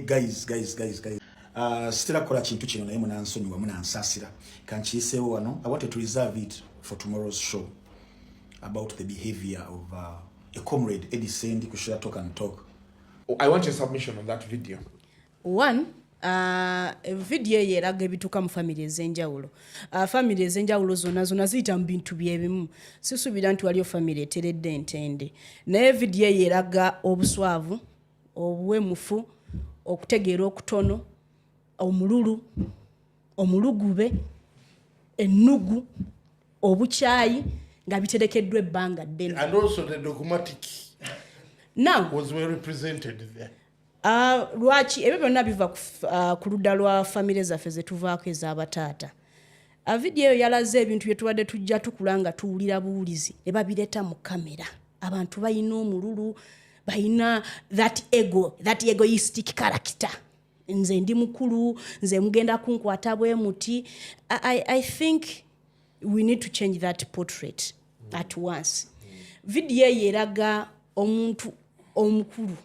Guys. Still akola kintu kino naye munansonyiwa munansasira. Kankiiseewo wano. I wanted to reserve it for tomorrow's show about the behavior of a comrade, Eddy Ssendi, Kushira Talk and Talk. I want your submission on that video. One, video yeraga ebituka mu family ezenjawulo. Family ezenjawulo zona ziyita mu bintu byebimu. Sisubira nti waliyo family eteredde entende. Naye video yeraga obuswavu, obuwemufu, okutegeera okutono, omululu, omulugube, ennugu, obukyayi nga biterekeddwa ebbanga ddene. And also the dogmatic now was well represented there. Lwaki ebyo byonna biva ku ludda lwa family zaffe ze tuvaako ez'abataata. Video eyo yalaze ebintu bye tubadde tujja tukula nga tuwulira buwulizi ne babireeta mu kamera. Abantu balina omululu, balina that egoistic character. Nze ndi mukulu, nze mugenda kunkwata bwe muti. I think we need to change that portrait at once. Video yeraga omuntu omukulu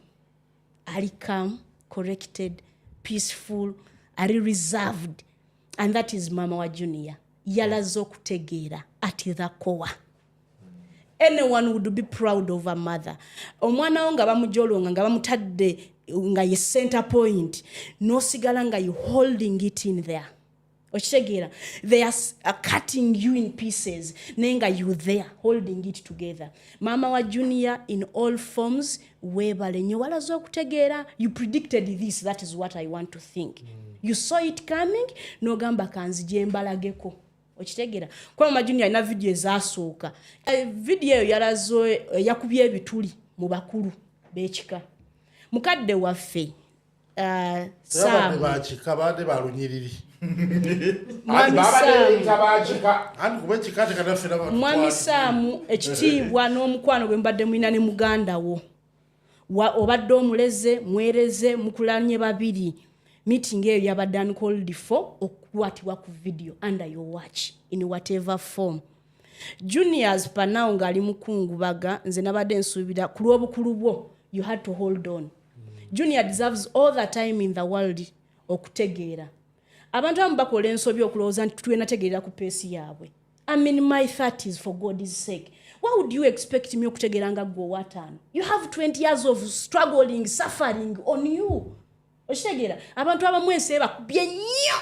ali calm, corrected, peaceful, ari reserved, and that is Mama wa Junior. Yalazo kutegeera ati the core. Anyone would be proud of a mother. Omwana wo nga bamujolonga nga bamutadde nga ye center point, no sigala nga you holding it in there. Ochitegera, they are cutting you in pieces. Nenga you there holding it together. Mama wa Junior in all forms, webale nyo walazo kutegeera. You predicted this, that is what I want to think. You saw it coming, no gamba kanzije mbalageko. Ochitegera. Kwa Mama Junior ina video ezasooka. Video yalazo yakubye ebituli mu bakulu b'ekika. Mukadde waffe Sam Abadde balunyiriri. Mwami Ssali ekitiibwa n'omukwano gwe mbadde mulina ne muganda wo. Obadde omuleze, mwereze, mukulanye babiri. Meeting eyo yabadde uncalled for okukwatibwa ku video under your watch in whatever form. Juniors panao ngali mukungubaga nze nabadde nsuubira ku lw'obukulu bwo you had to hold on. Junior deserves all the time in the world okutegeera. Abantu abamu bakola ensobi okulowooza nti tulina tegeera ku peesi yaabwe. I'm in my 30s for God's sake. Why would you expect me okutegeera nga gwe wataano? You have 20 years of struggling, suffering on you. Okitegeera abantu abamu ensi bakubye nnyo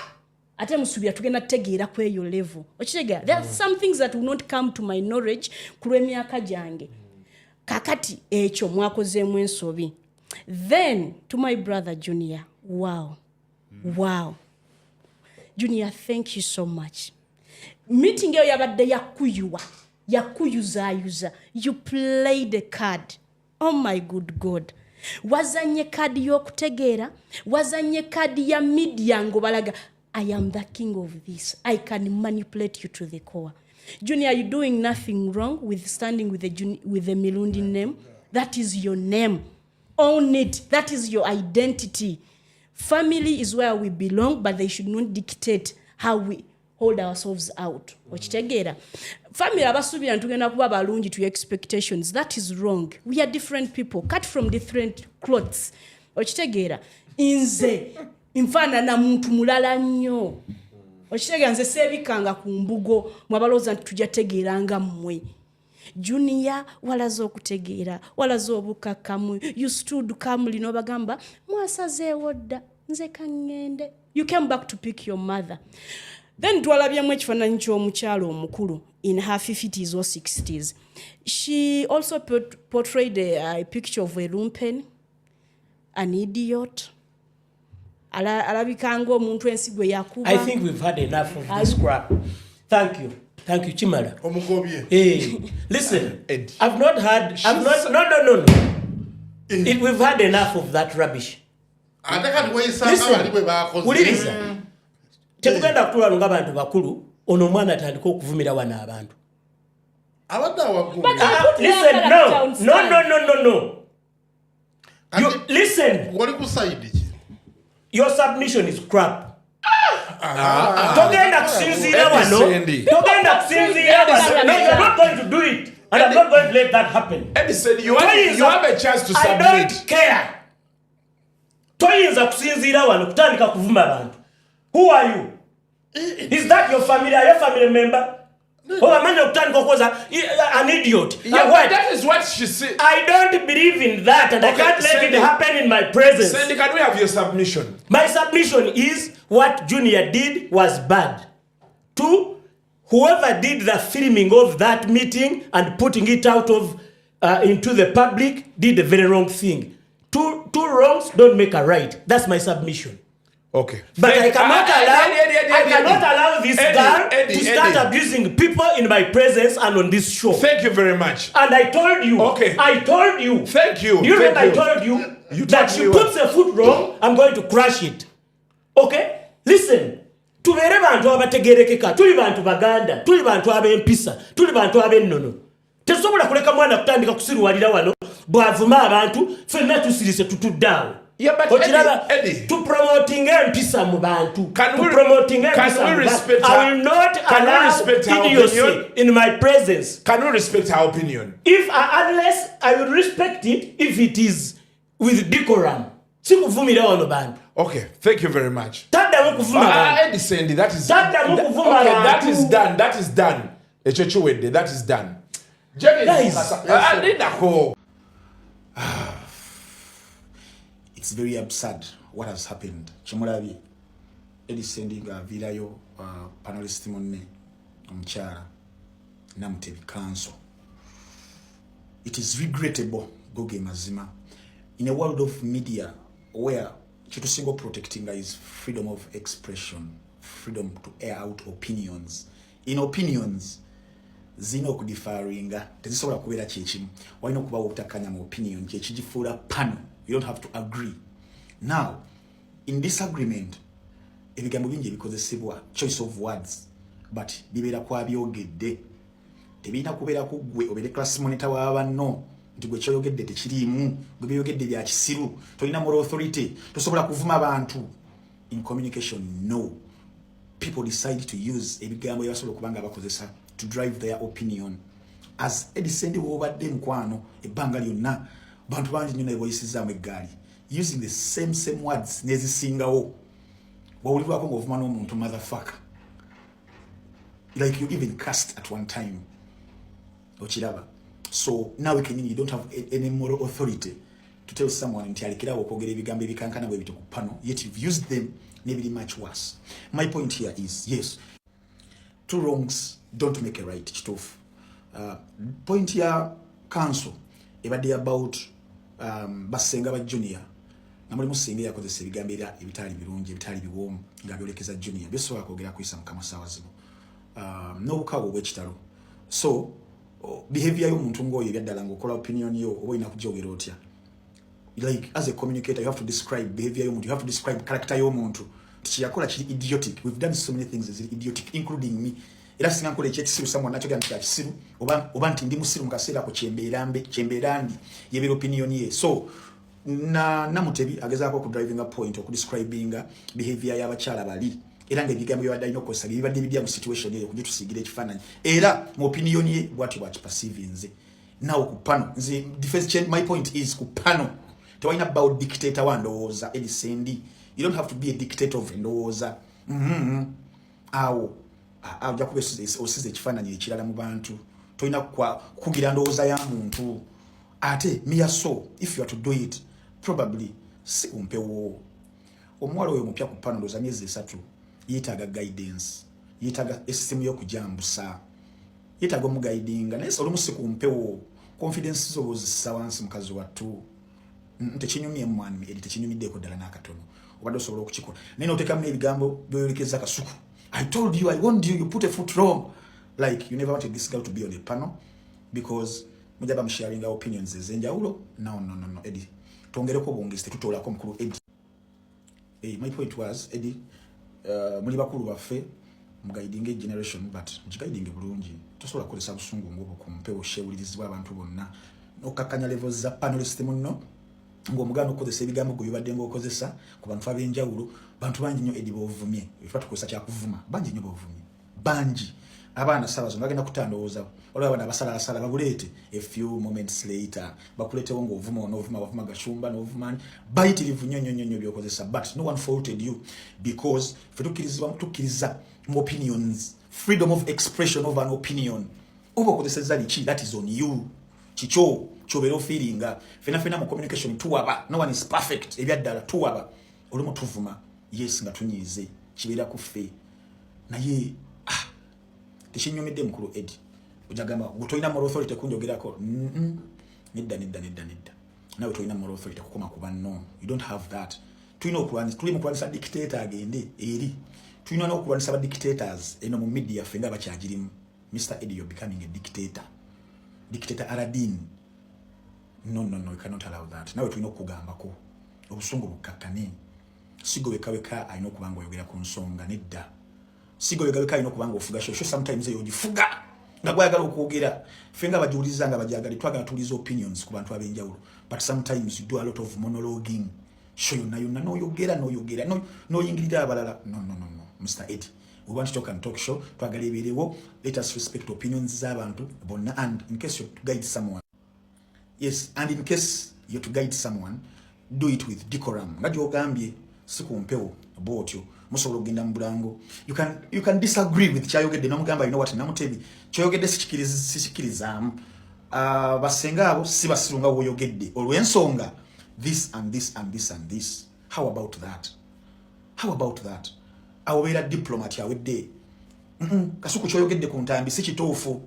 ate musuubira tugenda tegeera ku eyo level. Okitegeera there are some things that will not come to my knowledge ku lw'emyaka gyange. Kakati ekyo mwakozeemu ensobi. Then to my brother Junior, wow. Junior, thank you so much. Meeting eyo yabadde yakuyuza. You played a card. Oh my good God. Wazanye card y'okutegeera, wazanye card ya media ngobalaga. I am the king of this. I can manipulate you to the core. Junior, you're doing nothing wrong with standing with the Mirundi name. That is your name. Own it. That is your identity. Family is where we belong, but they should not dictate how we hold ourselves out. Okitegeera. Family abasubira ntugenda kuba balungi to your expectations. That is wrong. We are different people, cut from different clothes. Okitegeera. Inze infaanana muntu mulala nnyo. Okitegeera nze seebikanga ku mbugo mwabalooza nti tujja tegeeranga mmwe. Junior walazo okutegeera, walazo obukakamu. You stood calmly no bagamba mwasazeewo dda nze kangende. You came back to pick your mother. Then twalabyemu ekifaananyi ky'omukyala omukulu in her 50s or 60s. She also portrayed a picture of a lumpen, an idiot. Alabikanga omuntu ensi gwe yakuba. I think we've had enough of this crap. Thank you, Chimala. Listen, I've not had. No. We've had enough of that rubbish. Listen, tekugenda kutwala ng'abantu bakulu ono mwana atandika okuvumira wana abantu. Listen, no. Listen. Your submission is crap. Togenda kusinziira wano. No, you're not going to do it. And I'm not going to let that happen. Eddy said you have a chance to submit. I don't care. toyinza kusinziira wano kutandika kuvuma abantu. Who are you? Is that your family? Are you a family member? Oh, I'm an idiot. Yeah, but that is what she said. I don't believe in that, and I can't let it happen in my presence. Sandy, can we have your submission? My submission is what Junior did was bad. 2, whoever did the filming of that meeting and putting it out of into the public did a very wrong thing. Two wrongs don't make a right. That's my submission. Okay. But I cannot allow this girl to start abusing people in my presence and on this show. Thank you very much. And I told you. Okay. I told you. Thank you. Do you remember I told you that she puts a foot wrong, I'm going to crush it. Okay? Listen. Tubere bantu abategerekeka, tuli bantu baganda, tuli bantu abempisa, tuli bantu abennono. Tesobola kuleka mwana kutandika kusiruwalira wano, bwavuma abantu, fenna tusirise tutuddawo. Yeah, but Eddy, to promoting empisa mu bantu. Can we respect her? I will not allow idiocy in my presence. Can we respect her opinion? Unless I will respect it if it is with decorum. Sikuvumira wano bantu. Okay, thank you very much. Eddy Ssendi, that is okay, that is done. That is done. That is done. It's very absurd what has happened. Chimulabi, Eddy Ssendi virayo panelist mune, omukyala Namutebi Counsel. It is regrettable, goge mazima. In a world of media where single protecting is freedom of expression, freedom to air out opinions. In opinions, zino kudifaringa, tezisobola kubeera kyekimu. Walina okuba obutakanya mu opinion, kyekigifuula panel. You don't have to agree. Now, in disagreement, ebigambo bingi ebikozesebwa, choice of words, but bibeera kwa byeyayogedde. Tebirina kubeera ku ggwe obeere class monitor wa banno. Nti gwe kyeyayogedde tekiriimu, gwe byeyayogedde bya kisiru, tolina moral authority, tosobola kuvuma abantu. In communication, no. People decide to use ebigambo ebibasobola okubanga bakozesa to drive their opinion. As Eddy Ssendi w'obadde mukwano ebbanga lyonna, bantu bangi nnyo nebweyisizaamu eggaali using the same words nezisingawo. Wawulirwako ng'ovuma n'omuntu motherfucker. Like you even cussed at one time. Okiraba. So now you don't have any moral authority to tell someone nti alikirawo okwogera ebigambo ebikankana bwe bito ku panel, yet you've used them maybe much worse. My point here is, yes, 2 wrongs don't make a right. Kituufu. Point here, counsel, ebadde about basenga ba Junior. Namuli musinga yakozesa ebigambo ebitali birungi, ebitali biwoomu nga byolekeza Junior. Byesobola kwogera kuyisa mukama sawazibu. N'obukago bw'ekitalo. So, behavior y'omuntu ng'oyo ebyaddala ng'okola opinion yo oba olina kugyogera otya. Like, as a communicator, you have to describe behavior y'omuntu, you have to describe character y'omuntu. Tikiyakola kiri idiotic. We've done so many things that are idiotic, including me. Era singa nkola ekyekisiru someone nakyogera nti kyakisiru oba nti ndi musiru mu kaseera ko kyembeerandi yebeera opinion ye. So Namutebi agezaako ku driving a point okudescribinga behavior y'abakyala bali era ng'ebigambo byabadde alina okukozesa bibadde bibya mu situation eyo kujja tusiigire ekifaananyi era mu opinion ye bw'atyo bw'akiperceivinze. Now ku pano nze defense, my point is ku pano tewalina about dictator wa ndowooza Eddy Ssendi. You don't have to be a dictator of ndowooza. Awo ajja kuba osize ekifaananyi ekirala mu bantu, tolina kugira ndowooza ya muntu. Ate miyaso, if you are to do it, probably si umpewo. Omuwala oyo mupya ku pano ndowooza myezi 3 yeetaaga guidance, yeetaaga essimu y'okujambusa, yeetaaga omugaidinga naye olumu si kumpewo. Confidence zo ozissa wansi mukazi wattu. Tekinyumye mwami Eddy, tekinyumiddeko ddala n'akatono. Obadde osobola okukikola naye n'oteekamu ebigambo by'oyolekeza kasuku. I told you, I warned you, you put a foot wrong. Like, you never wanted this girl to be on the panel because mujaba sharing our opinions ezenjawulo. No, Eddy. Tongereko bongezi tetutoolako mukulu Eddy. My point was, Eddy, muli bakulu baffe mugaidinga generation but mukigaidinge bulungi. Tosobola kukozesa busungu ng'obwo ku mpewo shewulirizibwa abantu bonna. N'okkakanya levels za panelist munno ng'omugaana okukozesa ebigambo gwe bibadde ng'okozesa ku bantu ab'enjawulo. Bantu bangi nnyo Eddy b'ovumye. Efa tukozesa kyakuvuma. Bangi nnyo b'ovumye. Bangi. abana sabazo bagenda kutandooza olwa abana basala babulete a few moments later bakulete wongo ovuma gashumba no ovumani bayitirivu nyonyo byokozesa but no one faulted you because tukiriza opinions, freedom of expression of an opinion obo kozesa lichi, that is on you chicho chobero feelinga fena mu communication tuwaba, no one is perfect ebyaddala tuwaba olimo tuvuma yes nga tunyize kibera kufe naye tishinyomedde mukuru Eddy ujagamba gutoina moral authority kunjogerako nedda nawe toina moral authority kukoma kuba no, you don't have that. Tuino kulwanisa dictator agende eri tuino no kulwanisa dictators eno mu media fenga bakyagirimu. Mr. Eddy, you're becoming a dictator Aladdin. No, you cannot allow that. Nawe tuino kugambako obusungu bukakane sigo weka ayino kubanga oyogera kunsonga nedda sigo weka ayino kubanga ofuga shosho sometimes eyo gifuga nagwagala okwogera fenga bajuliza nga bajagali twagala tuliza opinions ku bantu abenjawulo but sometimes you do a lot of monologuing show yonna no yogera no yingirira abalala no Mr. Eddy, we want to talk show twagala eberewo. Let us respect opinions z'abantu bonna, and in case you to guide someone, yes, and in case you to guide someone, do it with decorum. Ngati ogambye sikumpewo botyo musobola ogenda mu bulango. You can disagree with kyayogedde namugamba, you know what, Namutebi kyayogedde sikirizamu basenga abo si basirunga woyogedde olw'ensonga this and this. How about that? Awera diplomat yawedde kasuku kyoyogedde ku Ntambi si kituufu.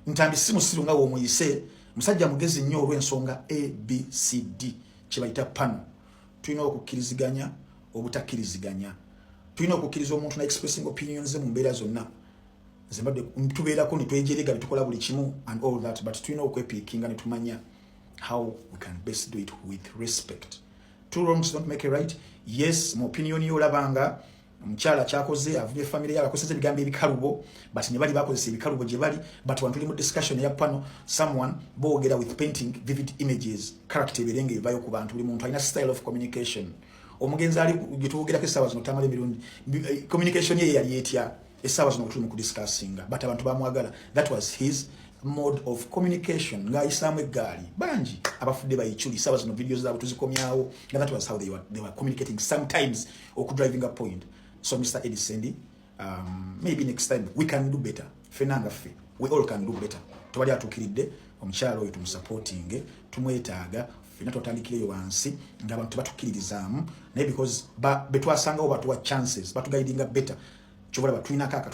Ntambi si musirunga wo muyise musajja mugezi nnyo olw'ensonga ABCD kibayita pano. Tulina okukkiriziganya obutakkiriziganya, tulina okukkiriza omuntu na expressing opinions mu mbeera zonna zembadde tubeerako ne twejerega tukola buli kimu and all that, but tulina okwepiikinga ne tumanya how we can best do it with respect. Two wrongs don't make a right. Yes, mu opinion yo olabanga omukyala kyakoze avubye family yala akozesa ebigambo ebikalubo, but ne bali bakozesa ebikalubo gye bali, but wantuli mu discussion ya pano someone boogera with painting vivid images, character ebirenga evayo ku bantu, buli muntu alina style of communication. Omugenzi ali gituwogerako essaawa zino Tamale Mirundi communication ye yali etya essaawa zino tuli mu kudiscussinga, but abantu bamwagala. That was his mode of communication. Ng'ayisaamu eggaali bangi abafudde bayichuli essaawa zino videos zaabwe tuzikomyawo, and that was how they were communicating sometimes okudriving a point. So Mr. Eddy Ssendi, maybe next time we can do better. Fenanga fe, we all can do better. Tubali atukiridde omukyala oyo tumusupporting, tumwetaaga fena totandikire wansi ng'abantu batukkiririzaamu naye because betwasangawo batuwa chances batugaidinga better kyobala batulina kaka